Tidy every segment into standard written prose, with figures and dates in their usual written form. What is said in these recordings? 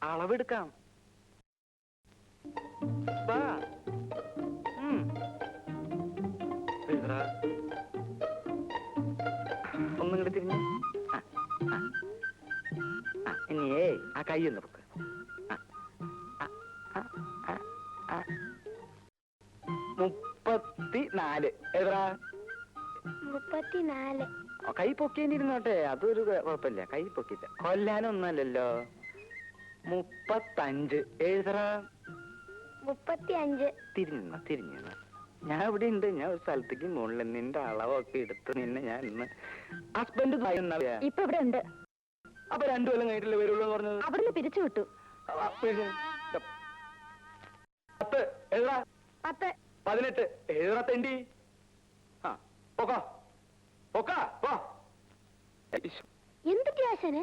അളവെടുക്കാം. ഒന്നും കൂടി തിരിഞ്ഞ് ഇനിയേ ആ കൈ ഒന്ന് പൊക്ക്. 34. എത്ര? 34. കൈ പൊക്കേണ്ടിരുന്നോട്ടെ, അതൊരു കുഴപ്പമില്ല. കൈ പൊക്കില്ല, കൊല്ലാനൊന്നല്ലല്ലോ. 35. എഴുതറ. 35. തിരിഞ്ഞ ഞാൻ ഇവിടെ ഉണ്ട്. ഞാൻ ഒരു സ്ഥലത്തേക്ക് മുകളിൽ നിന്റെ അളവൊക്കെ എടുത്ത് നിന്നെ ഞാൻ ഇന്ന് ഹസ്ബൻഡ് ഇപ്പൊ ഇവിടെ ഉണ്ട്. അപ്പൊ 2 കൊല്ലം കഴിഞ്ഞിട്ടില്ല വരുള്ളൂ എന്ന് പറഞ്ഞത്. അവിടുന്ന് പിരിച്ചു വിട്ടു. 10. എഴുതാ. 10. 18. എഴുതാ തെണ്ടി. എന്തൊക്കെ ആശാന്?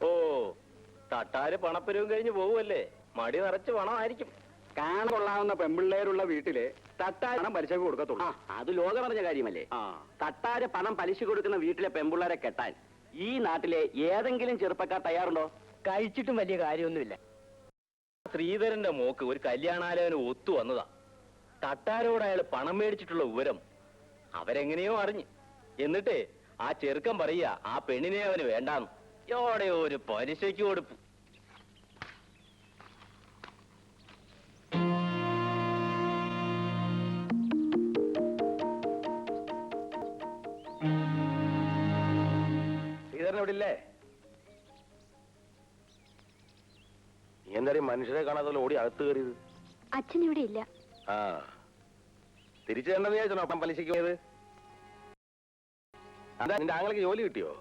ഓ, തട്ടാര് പണപ്പരവും കഴിഞ്ഞ് പോവുമല്ലേ? മടി നിറച്ച് പണമായിരിക്കും. കാണാൻ കൊള്ളാവുന്ന പെമ്പിള്ളേരുള്ള വീട്ടില് തട്ടാര് പണം പലിശക്ക് കൊടുക്കത്തുള്ളൂ. അത് ലോകം പറഞ്ഞ കാര്യമല്ലേ? തട്ടാര് പണം പലിശ കൊടുക്കുന്ന വീട്ടിലെ പെമ്പിള്ളേരെ കെട്ടാൻ ഈ നാട്ടിലെ ഏതെങ്കിലും ചെറുപ്പക്കാർ തയ്യാറുണ്ടോ? കഴിച്ചിട്ടും വലിയ കാര്യമൊന്നുമില്ല. ശ്രീധരന്റെ മോക്ക് ഒരു കല്യാണാലോചന ഒത്തു വന്നതാ. തട്ടാരോട് അയാൾ പണം മേടിച്ചിട്ടുള്ള വിവരം അവരെങ്ങനെയോ അറിഞ്ഞ്. എന്നിട്ട് ആ ചെറുക്കൻ പറയുക ആ പെണ്ണിനെ അവന് വേണ്ടാന്ന്. എവിടെയോ ഒരു പലിശയ്ക്ക് കൊടുപ്പ്. ശ്രീധരൻ എവിടെ ഇല്ലേ? നീ എന്തായാലും മനുഷ്യരെ കാണാതെ ഓടി അകത്ത് കയറിയത്? അച്ഛൻ ഇവിടെ ഇല്ല. തിരിച്ചു തരണ്ടെന്ന് വിചാരിച്ചോ അപ്പം പലിശയ്ക്ക് പോയത്? അതാ നിന്റെ ആങ്ങൾക്ക് ജോലി കിട്ടിയോ?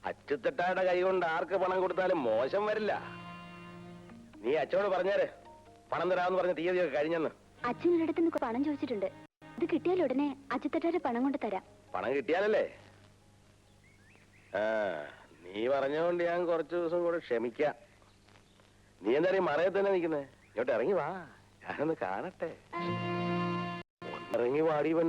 അച്ചുത്തട്ടായുടെ കൈ കൊണ്ട് ആർക്ക് പണം കൊടുത്താലും മോശം വരില്ല. നീ അച്ഛനോട് പറഞ്ഞേരെ പണം തരാമെന്ന് പറഞ്ഞ തീയതിയൊക്കെ കഴിഞ്ഞെന്ന്. അച്ഛൻ ഒരിടത്ത് നിന്ന് പണം ചോദിച്ചിട്ടുണ്ട്. ഇത് കിട്ടിയാൽ ഉടനെ അച്ഛത്തട്ടാരെ പണം കൊണ്ട് തരാം. പണം കിട്ടിയാലല്ലേ? നീ പറഞ്ഞോണ്ട് ഞാൻ കുറച്ചു ദിവസം കൂടെ ക്ഷമിക്കാം. നീ എന്തായാലും മറയത്ത് തന്നെ നിൽക്കുന്നേ? ഇങ്ങോട്ട് ഇറങ്ങി വാ, ഞാനൊന്ന് കാണട്ടെ. ഇറങ്ങി വാടിവൻ.